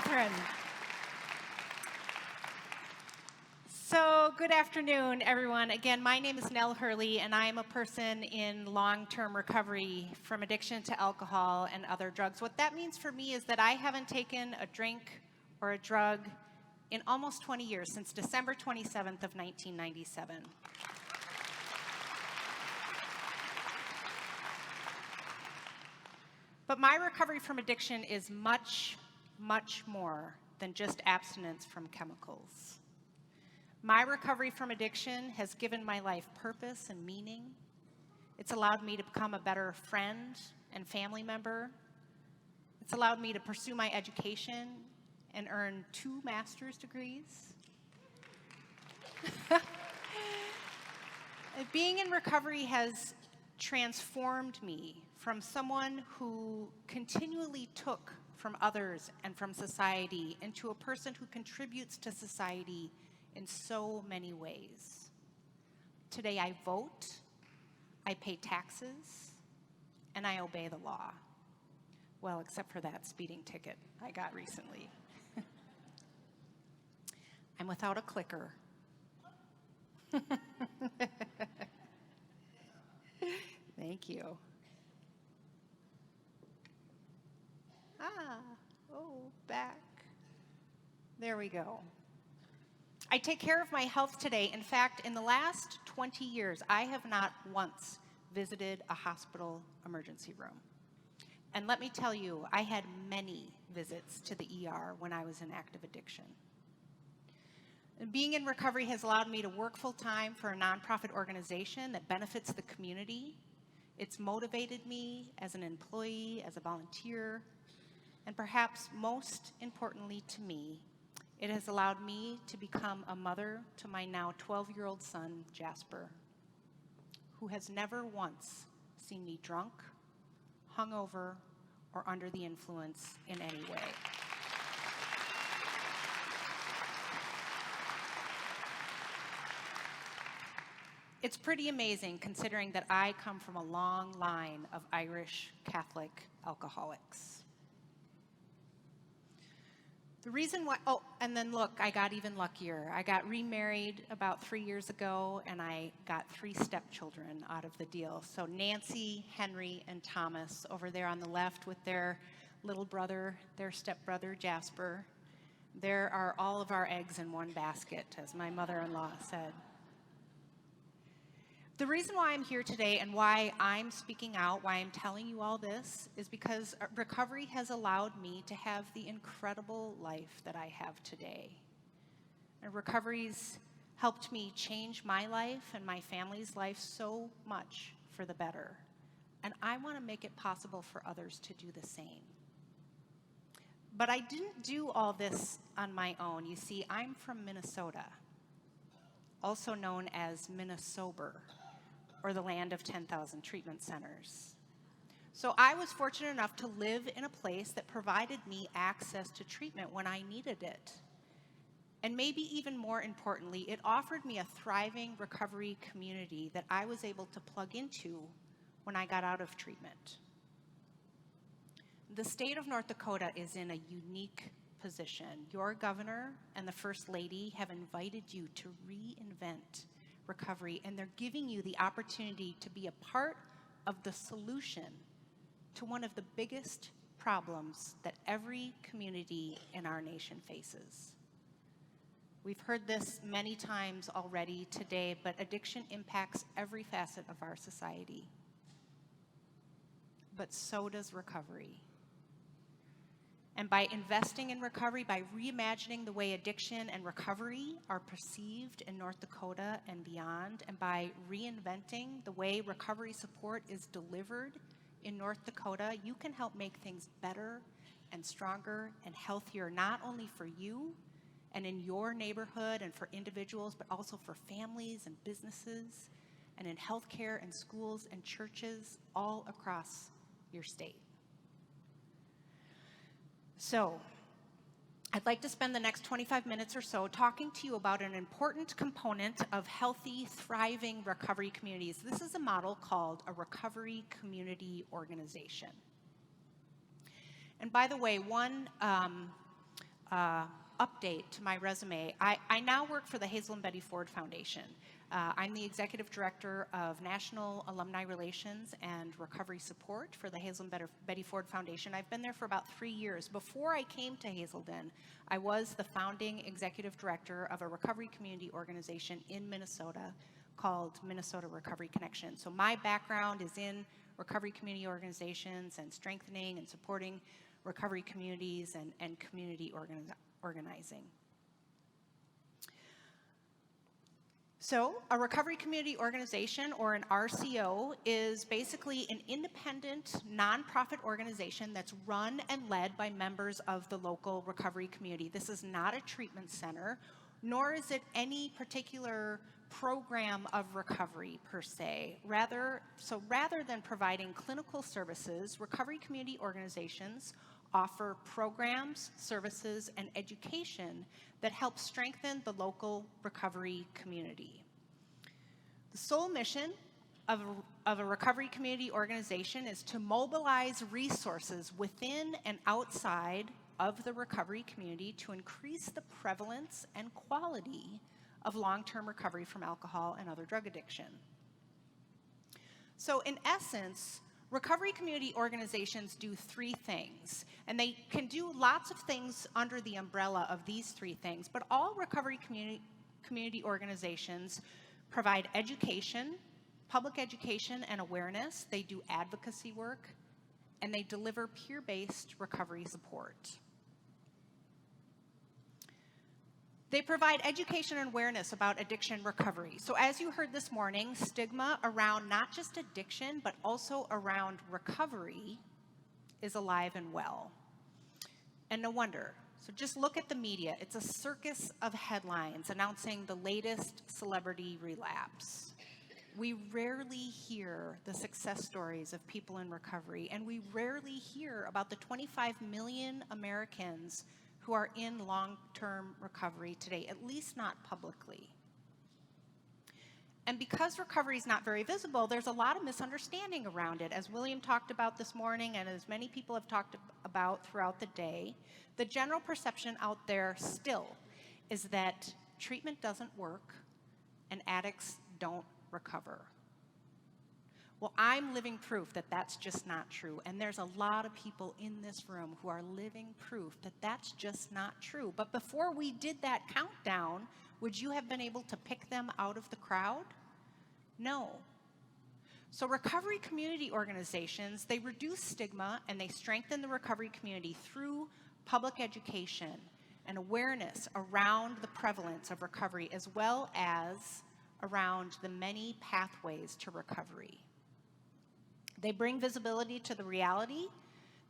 Catherine. So good afternoon, everyone. Again, my name is Nell Hurley, and I am a person in long-term recovery from addiction to alcohol and other drugs. What that means for me is that I haven't taken a drink or a drug in almost 20 years, since December 27th of 1997. But my recovery from addiction is much, much more than just abstinence from chemicals. My recovery from addiction has given my life purpose and meaning. It's allowed me to become a better friend and family member. It's allowed me to pursue my education and earn 2 master's degrees. Being in recovery has transformed me from someone who continually took from others and from society into a person who contributes to society in so many ways. Today I vote, I pay taxes, and I obey the law. Well, except for that speeding ticket I got recently. I'm without a clicker. Thank you. Back. There we go. I take care of my health today. In fact, in the last 20 years, I have not once visited a hospital emergency room. And let me tell you, I had many visits to the ER when I was in active addiction. And being in recovery has allowed me to work full-time for a nonprofit organization that benefits the community. It's motivated me as an employee, as a volunteer, and perhaps most importantly to me, it has allowed me to become a mother to my now 12-year-old son, Jasper, who has never once seen me drunk, hungover, or under the influence in any way. It's pretty amazing considering that I come from a long line of Irish Catholic alcoholics. The reason why, and then look, I got even luckier. I got remarried about 3 years ago, and I got 3 stepchildren out of the deal. So Nancy, Henry, and Thomas over there on the left with their little brother, their stepbrother, Jasper. There are all of our eggs in one basket, as my mother-in-law said. The reason why I'm here today and why I'm speaking out, why I'm telling you all this, is because recovery has allowed me to have the incredible life that I have today. And recovery's helped me change my life and my family's life so much for the better. And I want to make it possible for others to do the same. But I didn't do all this on my own. You see, I'm from Minnesota, also known as Minnesober, or the land of 10,000 treatment centers. So I was fortunate enough to live in a place that provided me access to treatment when I needed it. And maybe even more importantly, it offered me a thriving recovery community that I was able to plug into when I got out of treatment. The state of North Dakota is in a unique position. Your governor and the First Lady have invited you to reinvent recovery, and they're giving you the opportunity to be a part of the solution to one of the biggest problems that every community in our nation faces. We've heard this many times already today, but addiction impacts every facet of our society. But so does recovery. And by investing in recovery, by reimagining the way addiction and recovery are perceived in North Dakota and beyond, and by reinventing the way recovery support is delivered in North Dakota, you can help make things better and stronger and healthier, not only for you and in your neighborhood and for individuals, but also for families and businesses, and in healthcare and schools and churches all across your state. So, I'd like to spend the next 25 minutes or so talking to you about an important component of healthy, thriving recovery communities. This is a model called a recovery community organization. And by the way, one update to my resume. I now work for the Hazelden Betty Ford Foundation. I'm the Executive Director of National Alumni Relations and Recovery Support for the Hazelden Betty Ford Foundation. I've been there for about 3 years. Before I came to Hazelden, I was the founding Executive Director of a recovery community organization in Minnesota called Minnesota Recovery Connection. So my background is in recovery community organizations and strengthening and supporting recovery communities and community organizing. So a recovery community organization, or an RCO, is basically an independent nonprofit organization that's run and led by members of the local recovery community. This is not a treatment center, nor is it any particular program of recovery per se. Rather than providing clinical services, recovery community organizations offer programs, services, and education that help strengthen the local recovery community. The sole mission of a recovery community organization is to mobilize resources within and outside of the recovery community to increase the prevalence and quality of long-term recovery from alcohol and other drug addiction. So in essence, recovery community organizations do 3 things, and they can do lots of things under the umbrella of these 3 things, but all recovery community organizations provide education, public education and awareness, they do advocacy work, and they deliver peer-based recovery support. They provide education and awareness about addiction recovery. So as you heard this morning, stigma around not just addiction, but also around recovery is alive and well. And no wonder. So just look at the media. It's a circus of headlines announcing the latest celebrity relapse. We rarely hear the success stories of people in recovery, and we rarely hear about the 25 million Americans who are in long-term recovery today, at least not publicly. And because recovery is not very visible, there's a lot of misunderstanding around it. As William talked about this morning, and as many people have talked about throughout the day, the general perception out there still is that treatment doesn't work and addicts don't recover. Well, I'm living proof that that's just not true. And there's a lot of people in this room who are living proof that that's just not true. But before we did that countdown, would you have been able to pick them out of the crowd? No. So recovery community organizations, they reduce stigma and they strengthen the recovery community through public education and awareness around the prevalence of recovery, as well as around the many pathways to recovery. They bring visibility to the reality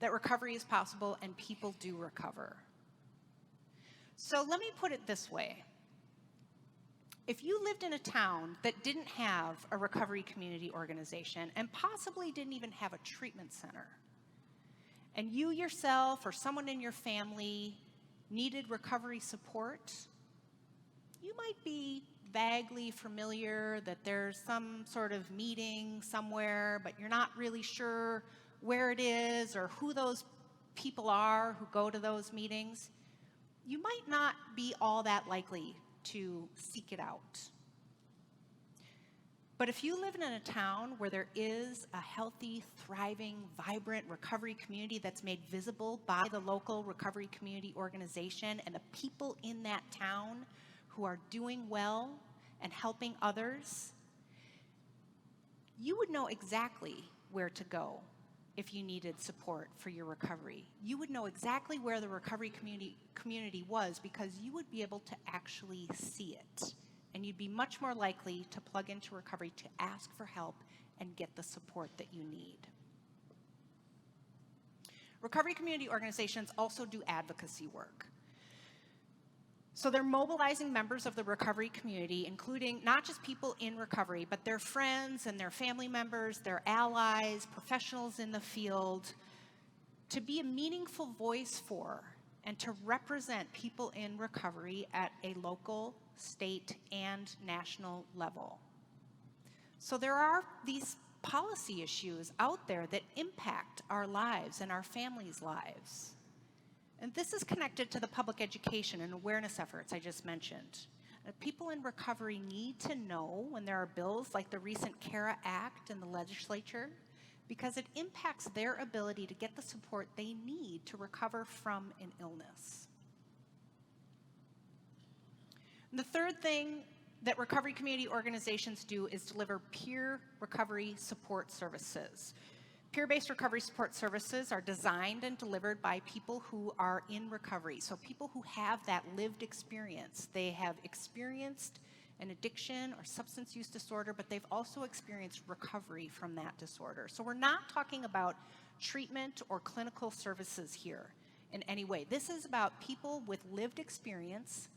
that recovery is possible and people do recover. So let me put it this way. If you lived in a town that didn't have a recovery community organization and possibly didn't even have a treatment center, and you yourself or someone in your family needed recovery support, you might be vaguely familiar that there's some sort of meeting somewhere, but you're not really sure where it is or who those people are who go to those meetings. You might not be all that likely to seek it out. But if you live in a town where there is a healthy, thriving, vibrant recovery community that's made visible by the local recovery community organization and the people in that town who are doing well and helping others, you would know exactly where to go if you needed support for your recovery. You would know exactly where the recovery community was because you would be able to actually see it. And you'd be much more likely to plug into recovery to ask for help and get the support that you need. Recovery community organizations also do advocacy work. So they're mobilizing members of the recovery community, including not just people in recovery, but their friends and their family members, their allies, professionals in the field, to be a meaningful voice for and to represent people in recovery at a local, state, and national level. So there are these policy issues out there that impact our lives and our families' lives. And this is connected to the public education and awareness efforts I just mentioned. People in recovery need to know when there are bills like the recent CARA Act in the legislature, because it impacts their ability to get the support they need to recover from an illness. And the third thing that recovery community organizations do is deliver peer recovery support services. Peer-based recovery support services are designed and delivered by people who are in recovery, so people who have that lived experience. They have experienced an addiction or substance use disorder, but they've also experienced recovery from that disorder. So we're not talking about treatment or clinical services here in any way. This is about people with lived experience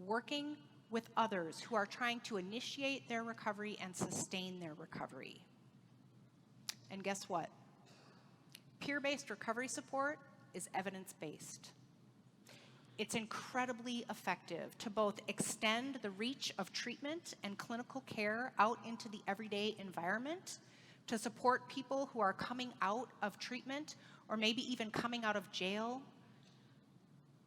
working with others who are trying to initiate their recovery and sustain their recovery. And guess what? Peer-based recovery support is evidence-based. It's incredibly effective to both extend the reach of treatment and clinical care out into the everyday environment, to support people who are coming out of treatment or maybe even coming out of jail,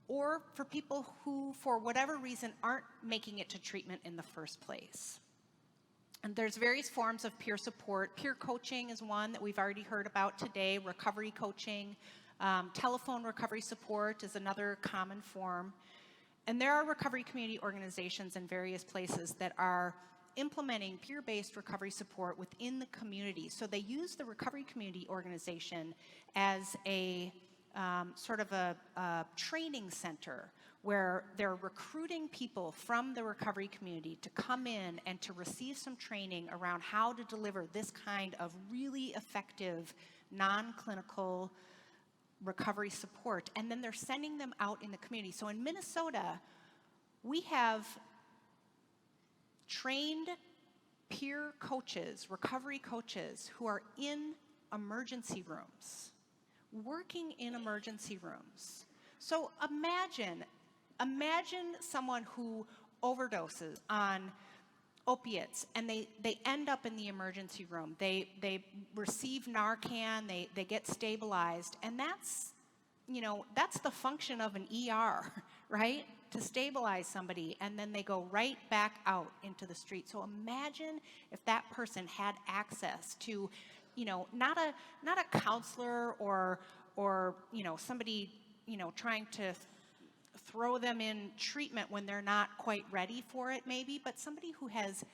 or for people who, for whatever reason, aren't making it to treatment in the first place. And there's various forms of peer support. Peer coaching is one that we've already heard about today. Recovery coaching, telephone recovery support is another common form. And there are recovery community organizations in various places that are implementing peer-based recovery support within the community. So they use the recovery community organization as a sort of a training center where they're recruiting people from the recovery community to come in and to receive some training around how to deliver this kind of really effective non-clinical recovery support. And then they're sending them out in the community. So in Minnesota, we have trained peer coaches, recovery coaches, who are in emergency rooms, working in emergency rooms. So imagine someone who overdoses on opiates and they end up in the emergency room. They receive Narcan, they get stabilized, and that's the function of an ER, right? To stabilize somebody, and then they go right back out into the street. So imagine if that person had access to, not a counselor or somebody, trying to throw them in treatment when they're not quite ready for it maybe, but somebody who has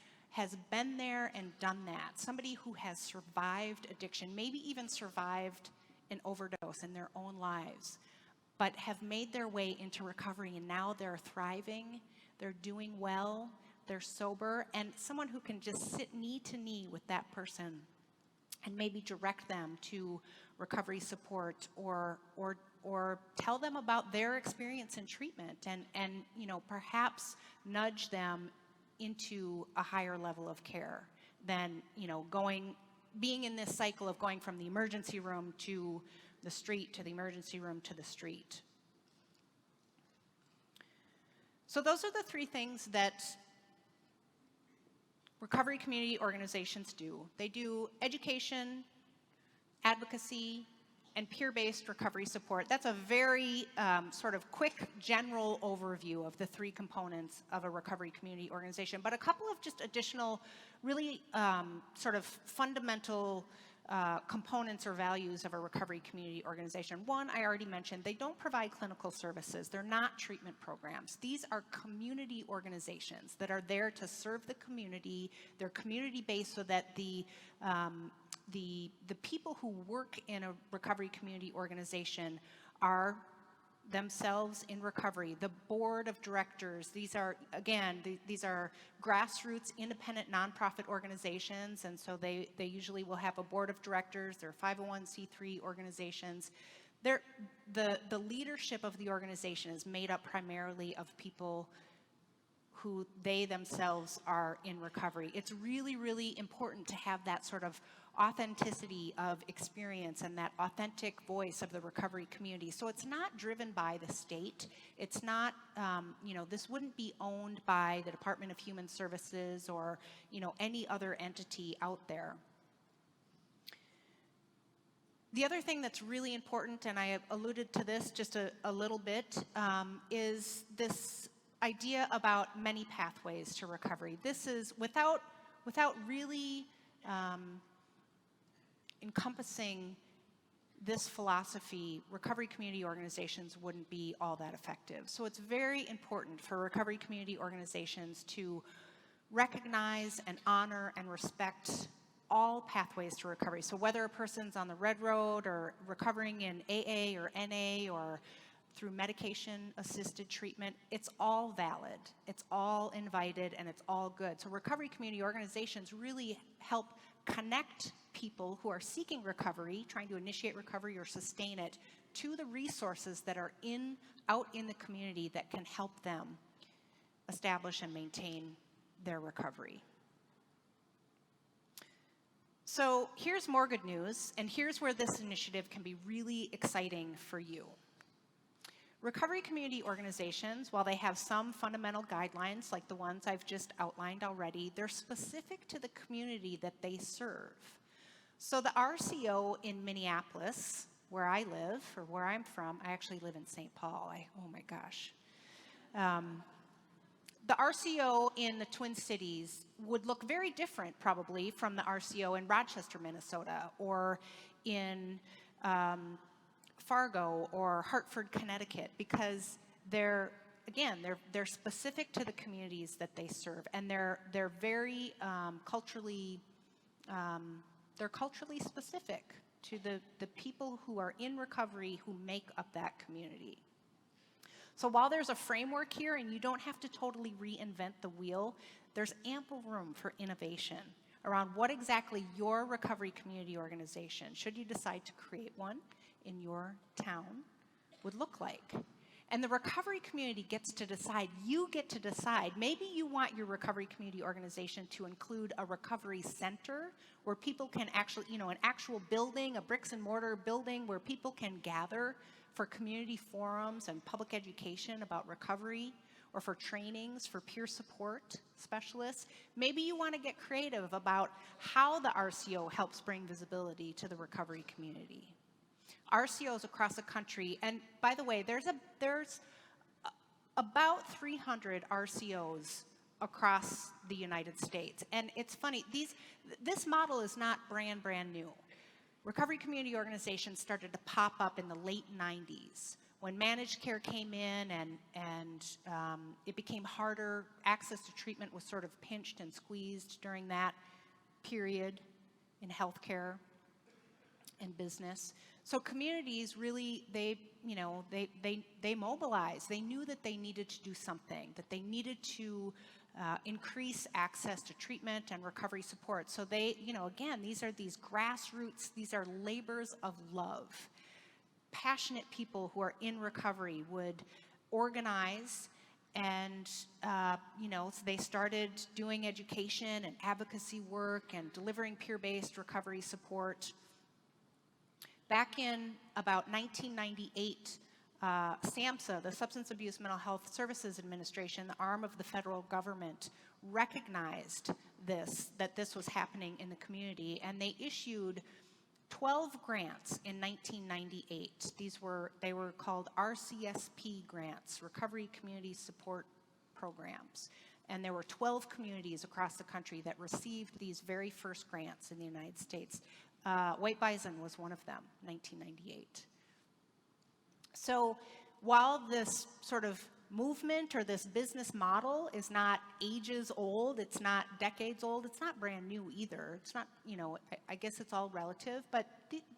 been there and done that, somebody who has survived addiction, maybe even survived an overdose in their own lives, but have made their way into recovery, and now they're thriving, they're doing well, they're sober, and someone who can just sit knee to knee with that person and maybe direct them to recovery support or tell them about their experience in treatment and perhaps nudge them into a higher level of care than being in this cycle of going from the emergency room to the street, to the emergency room, to the street. So those are the three things that recovery community organizations do. They do education, advocacy, and peer-based recovery support. That's a very sort of quick general overview of the three components of a recovery community organization, but a couple of just additional really sort of fundamental components or values of a recovery community organization. One, I already mentioned, they don't provide clinical services. They're not treatment programs. These are community organizations that are there to serve the community. They're community-based so that the people who work in a recovery community organization are themselves in recovery. The board of directors, these are grassroots independent nonprofit organizations, and so they usually will have a board of directors. They're 501c3 organizations. The leadership of the organization is made up primarily of people who they themselves are in recovery. It's really, really important to have that sort of authenticity of experience and that authentic voice of the recovery community. So it's not driven by the state. It's not, this wouldn't be owned by the Department of Human Services or, any other entity out there. The other thing that's really important, and I have alluded to this just a little bit, is this idea about many pathways to recovery. This is without really encompassing this philosophy, recovery community organizations wouldn't be all that effective. So it's very important for recovery community organizations to recognize and honor and respect all pathways to recovery. So whether a person's on the red road or recovering in AA or NA or through medication-assisted treatment, it's all valid, it's all invited, and it's all good. So recovery community organizations really help connect people who are seeking recovery, trying to initiate recovery or sustain it, to the resources that are out in the community that can help them establish and maintain their recovery. So here's more good news, and here's where this initiative can be really exciting for you. Recovery community organizations, while they have some fundamental guidelines like the ones I've just outlined already, they're specific to the community that they serve. So the RCO in Minneapolis, where I live, or where I'm from, I actually live in St. Paul, oh my gosh. The RCO in the Twin Cities would look very different probably from the RCO in Rochester, Minnesota, or in Fargo or Hartford, Connecticut, because they're specific to the communities that they serve, and they're very culturally specific to the people who are in recovery who make up that community. So while there's a framework here and you don't have to totally reinvent the wheel, there's ample room for innovation around what exactly your recovery community organization, should you decide to create one in your town, would look like. And the recovery community gets to decide. You get to decide. Maybe you want your recovery community organization to include a recovery center where people can actually, an actual building, a bricks and mortar building where people can gather for community forums and public education about recovery, or for trainings for peer support specialists. Maybe you want to get creative about how the RCO helps bring visibility to the recovery community. RCOs across the country, and by the way, there's about 300 RCOs across the United States. And it's funny, this model is not brand new. Recovery community organizations started to pop up in the late 90s when managed care came in and it became harder. Access to treatment was sort of pinched and squeezed during that period in healthcare and business. So communities really, they mobilized. They knew that they needed to do something, that they needed to increase access to treatment and recovery support. So they, again, these are these grassroots, these are labors of love. Passionate people who are in recovery would organize, and so they started doing education and advocacy work and delivering peer-based recovery support. Back in about 1998, SAMHSA, the Substance Abuse Mental Health Services Administration, the arm of the federal government, recognized that this was happening in the community, and they issued 12 grants in 1998. They were called RCSP grants, Recovery Community Support Programs. And there were 12 communities across the country that received these very first grants in the United States. White Bison was one of them, 1998. So while this sort of movement or this business model is not ages old, it's not decades old, it's not brand new either. It's not, I guess it's all relative, but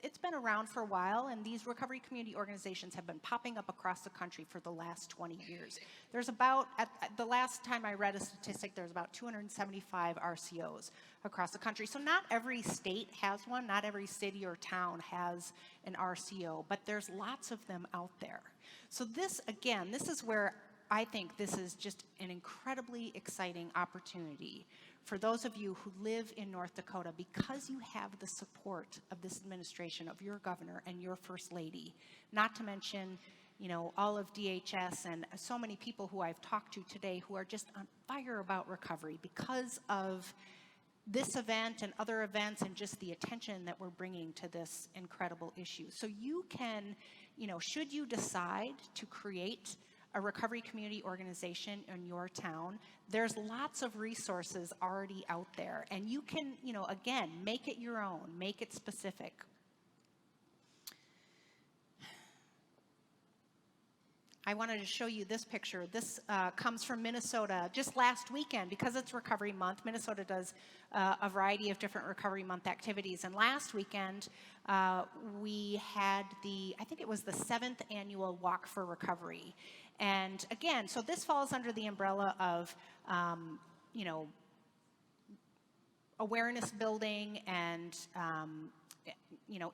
it's been around for a while, and these recovery community organizations have been popping up across the country for the last 20 years. There's about, at the last time I read a statistic, there's about 275 RCOs across the country. So not every state has one, not every city or town has an RCO, but there's lots of them out there. So this, again, this is where I think this is just an incredibly exciting opportunity for those of you who live in North Dakota, because you have the support of this administration, of your governor and your first lady, not to mention, all of DHS and so many people who I've talked to today who are just on fire about recovery because of this event and other events and just the attention that we're bringing to this incredible issue. So you can, should you decide to create a recovery community organization in your town, there's lots of resources already out there. And you can, again, make it your own, make it specific. I wanted to show you this picture. This comes from Minnesota just last weekend. Because it's Recovery Month, Minnesota does a variety of different Recovery Month activities. And last weekend, we had I think it was the 7th annual Walk for Recovery. And again, so this falls under the umbrella of, awareness building and,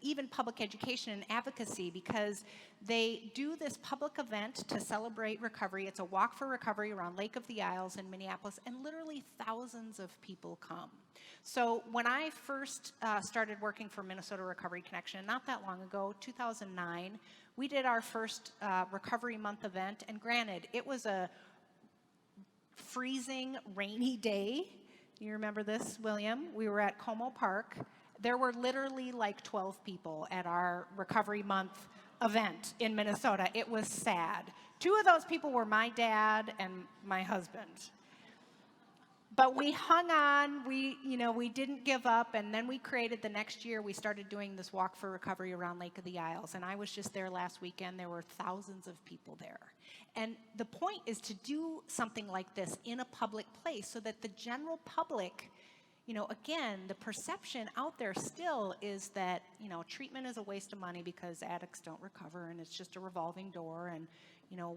even public education and advocacy, because they do this public event to celebrate recovery. It's a walk for recovery around Lake of the Isles in Minneapolis, and literally thousands of people come. So when I first started working for Minnesota Recovery Connection, not that long ago, 2009, we did our first Recovery Month event, and granted, it was a freezing, rainy day. You remember this, William? We were at Como Park. There were literally like 12 people at our Recovery Month event in Minnesota. It was sad. 2 of those people were my dad and my husband. But we hung on, we didn't give up, and then we created the next year, we started doing this Walk for Recovery around Lake of the Isles, and I was just there last weekend. There were thousands of people there. And the point is to do something like this in a public place so that the general public, again, the perception out there still is that, treatment is a waste of money because addicts don't recover and it's just a revolving door and,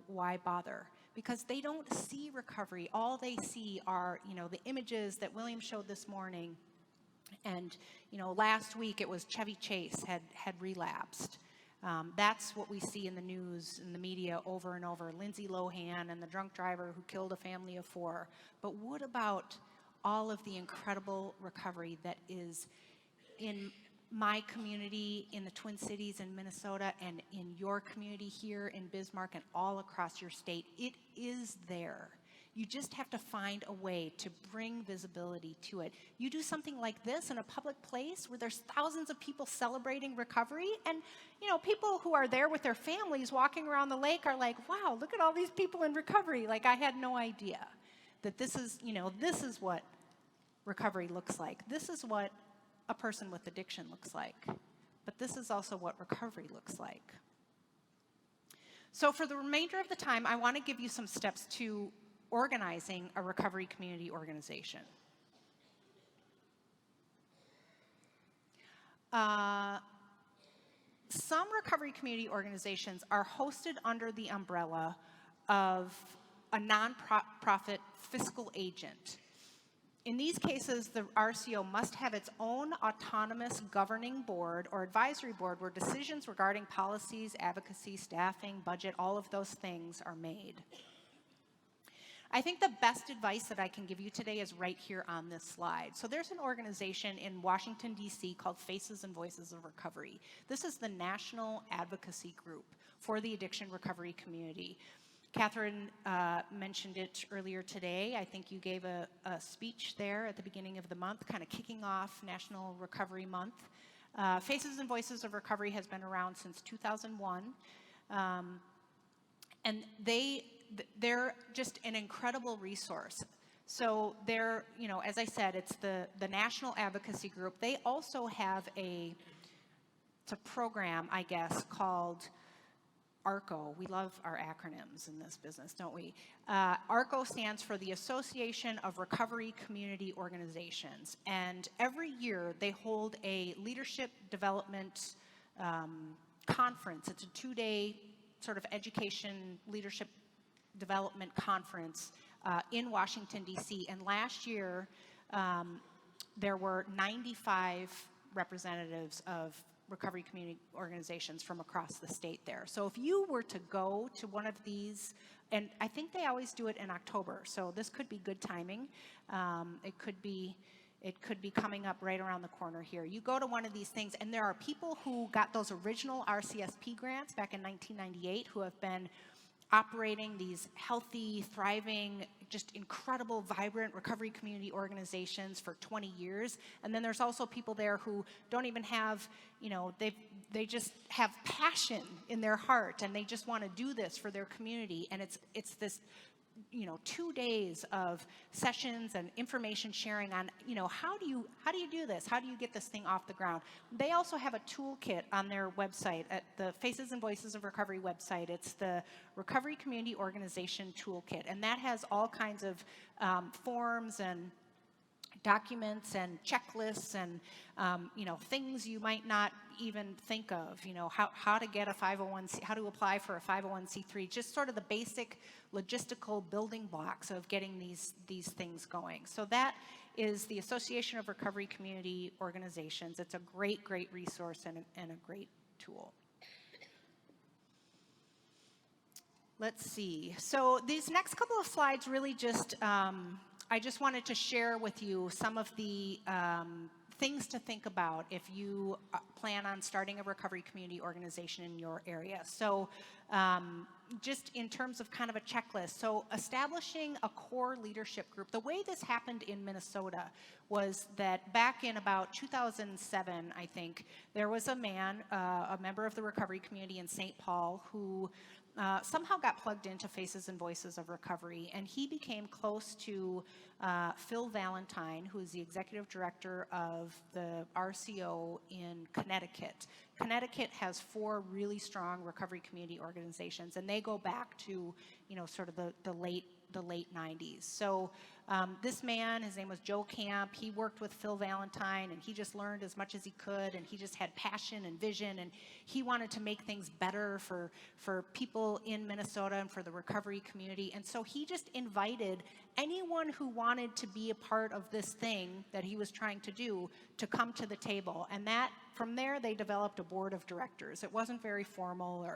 why bother? Because they don't see recovery. All they see are, the images that William showed this morning. And, last week it was Chevy Chase had relapsed. That's what we see in the news, in the media over and over. Lindsay Lohan and the drunk driver who killed a family of 4. But what about all of the incredible recovery that is in my community in the Twin Cities in Minnesota and in your community here in Bismarck and all across your state? It is there. You just have to find a way to bring visibility to it. You do something like this in a public place where there's thousands of people celebrating recovery, and people who are there with their families walking around the lake are like, wow, look at all these people in recovery. Like, I had no idea that this is what recovery looks like. This is what a person with addiction looks like. But this is also what recovery looks like. So for the remainder of the time, I want to give you some steps to organizing a recovery community organization. Some recovery community organizations are hosted under the umbrella of a nonprofit fiscal agent. In these cases, the RCO must have its own autonomous governing board or advisory board where decisions regarding policies, advocacy, staffing, budget, all of those things are made. I think the best advice that I can give you today is right here on this slide. So there's an organization in Washington, D.C. called Faces and Voices of Recovery. This is the national advocacy group for the addiction recovery community. Catherine mentioned it earlier today. I think you gave a speech there at the beginning of the month, kind of kicking off National Recovery Month. Faces and Voices of Recovery has been around since 2001. And they're just an incredible resource. So they're, as I said, it's the National Advocacy Group. They also have it's a program, I guess, called ARCO. We love our acronyms in this business, don't we? ARCO stands for the Association of Recovery Community Organizations. And every year they hold a leadership development conference. It's a 2-day sort of education leadership development conference in Washington, D.C. And last year there were 95 representatives of recovery community organizations from across the state there. So if you were to go to one of these, and I think they always do it in October, so this could be good timing. It could be coming up right around the corner here. You go to one of these things, and there are people who got those original RCSP grants back in 1998 who have been operating these healthy, thriving, just incredible, vibrant recovery community organizations for 20 years. And then there's also people there who don't even have, they just have passion in their heart, and they just want to do this for their community. And it's this 2 days of sessions and information sharing on, how do you do this? How do you get this thing off the ground? They also have a toolkit on their website, at the Faces and Voices of Recovery website. It's the Recovery Community Organization Toolkit, and that has all kinds of forms and documents and checklists and things you might not even think of, how to get a 501c, how to apply for a 501c3, just sort of the basic logistical building blocks of getting these things going. So that is the Association of Recovery Community Organizations. It's a great resource and a great tool. Let's see. So these next couple of slides really just, I just wanted to share with you some of the things to think about if you plan on starting a recovery community organization in your area. So just in terms of kind of a checklist, so establishing a core leadership group. The way this happened in Minnesota was that back in about 2007, I think, there was a man, a member of the recovery community in St. Paul, who somehow got plugged into Faces and Voices of Recovery, and he became close to Phil Valentine, who is the executive director of the RCO in Connecticut. Connecticut has 4 really strong recovery community organizations, and they go back to, sort of the late 90s. So this man, his name was Joe Camp, he worked with Phil Valentine, and he just learned as much as he could, and he just had passion and vision, and he wanted to make things better for people in Minnesota and for the recovery community. And so he just invited anyone who wanted to be a part of this thing that he was trying to do to come to the table. And that, from there, they developed a board of directors. It wasn't very formal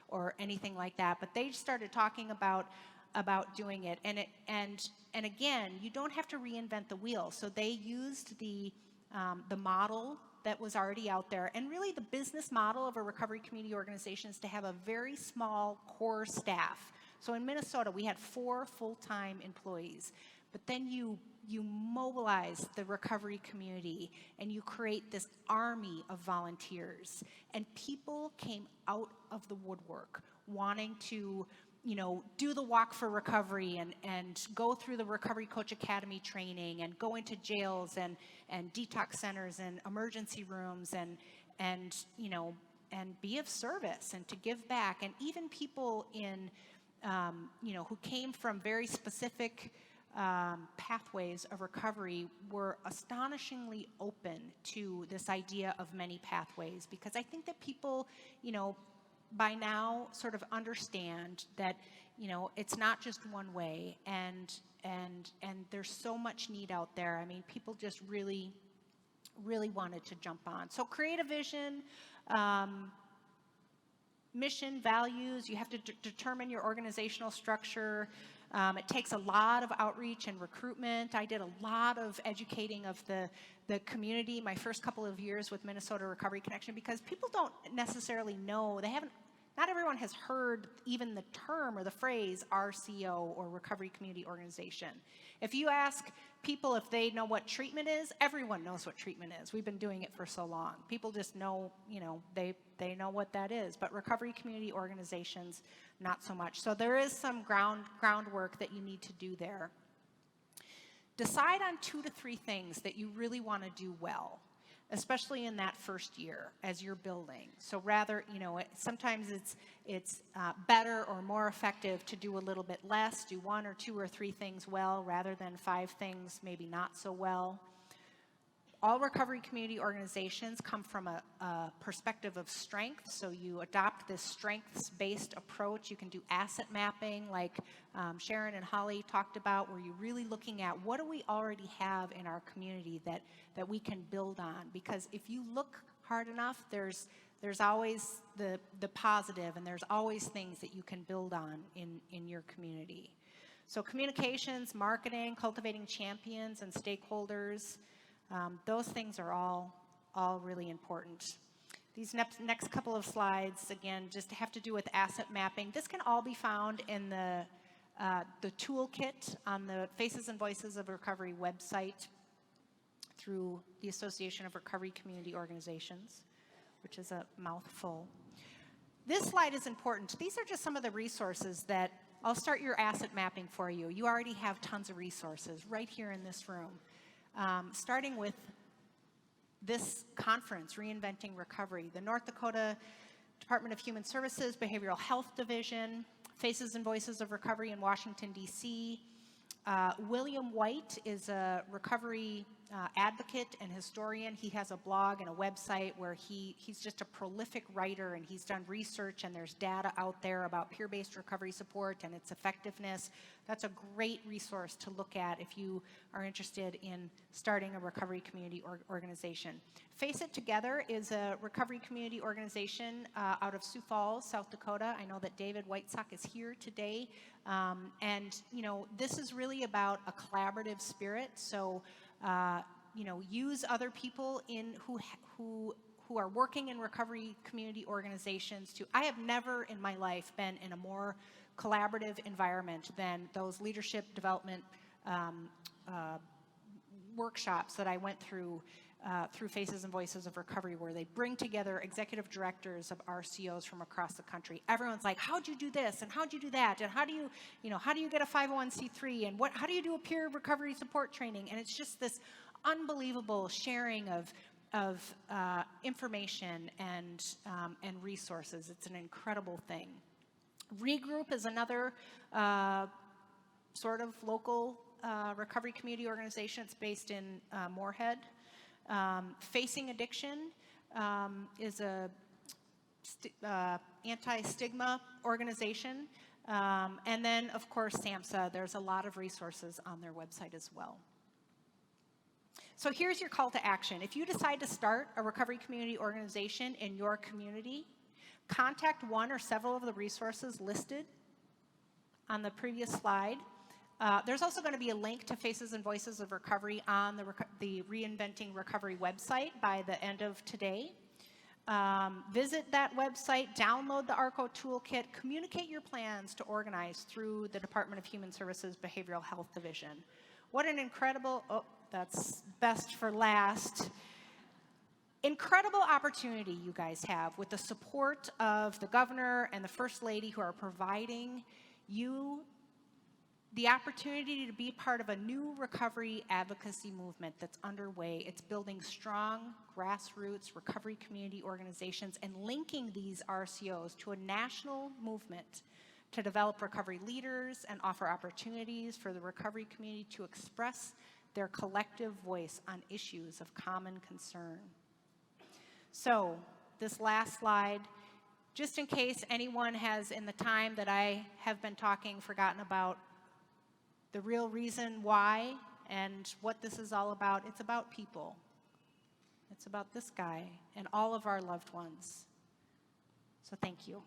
or anything like that, but they started talking about doing it. And again, you don't have to reinvent the wheel. So they used the model that was already out there. And really the business model of a recovery community organization is to have a very small core staff. So in Minnesota, we had 4 full-time employees. But then you mobilize the recovery community, and you create this army of volunteers. And people came out of the woodwork wanting to do the walk for recovery and go through the Recovery Coach Academy training and go into jails and detox centers and emergency rooms and be of service and to give back. And even people in, who came from very specific pathways of recovery were astonishingly open to this idea of many pathways, because I think that people, by now sort of understand that, it's not just one way, and there's so much need out there. I mean, people just really wanted to jump on. So create a vision, mission, values. You have to determine your organizational structure. It takes a lot of outreach and recruitment. I did a lot of educating of the community my first couple of years with Minnesota Recovery Connection, because people don't necessarily know, not everyone has heard even the term or the phrase RCO, or Recovery Community Organization. If you ask people if they know what treatment is, everyone knows what treatment is. We've been doing it for so long. People just know, they know what that is. But recovery community organizations, not so much. So there is some groundwork that you need to do there. Decide on 2 to 3 things that you really want to do well, especially in that first year as you're building. So rather, sometimes it's better or more effective to do a little bit less, do 1 or 2 or 3 things well rather than 5 things maybe not so well. All recovery community organizations come from a perspective of strength, so you adopt this strengths-based approach. You can do asset mapping like Sharon and Holly talked about, where you're really looking at what do we already have in our community that we can build on. Because if you look hard enough, there's always the positive, and there's always things that you can build on in your community. So communications, marketing, cultivating champions and stakeholders, those things are all really important. These next couple of slides, again, just have to do with asset mapping. This can all be found in the the toolkit on the Faces and Voices of Recovery website through the Association of Recovery Community Organizations, which is a mouthful. This slide is important. These are just some of the resources that I'll start your asset mapping for you. You already have tons of resources right here in this room, starting with this conference, Reinventing Recovery, the North Dakota Department of Human Services Behavioral Health Division, Faces and Voices of Recovery in Washington, D.C. William White is a recovery advocate and historian. He has a blog and a website where he's just a prolific writer, and he's done research, and there's data out there about peer-based recovery support and its effectiveness. That's a great resource to look at if you are interested in starting a recovery community organization. Face It Together is a recovery community organization out of Sioux Falls, South Dakota. I know that David Whitesock is here today. And, you know, this is really about a collaborative spirit. So, you know, use other people who are working in recovery community organizations to. I have never in my life been in a more collaborative environment than those leadership development workshops that I went through Faces and Voices of Recovery, where they bring together executive directors of RCOs from across the country. Everyone's like, how'd you do this, and how'd you do that, and how do you get a 501c3, and how do you do a peer recovery support training? And it's just this unbelievable sharing of information and resources. It's an incredible thing. Regroup is another sort of local recovery community organization. It's based in Moorhead. Facing Addiction is a anti-stigma organization. And then, of course, SAMHSA. There's a lot of resources on their website as well. So here's your call to action. If you decide to start a recovery community organization in your community, contact one or several of the resources listed on the previous slide. There's also going to be a link to Faces and Voices of Recovery on the Reinventing Recovery website by the end of today. Visit that website, download the ARCO toolkit, communicate your plans to organize through the Department of Human Services Behavioral Health Division. What an incredible, that's best for last. Incredible opportunity you guys have with the support of the governor and the First Lady, who are providing you the opportunity to be part of a new recovery advocacy movement that's underway. It's building strong grassroots recovery community organizations and linking these RCOs to a national movement to develop recovery leaders and offer opportunities for the recovery community to express their collective voice on issues of common concern. So, this last slide, just in case anyone has, in the time that I have been talking, forgotten about the real reason why and what this is all about. It's about people. It's about this guy and all of our loved ones. So thank you.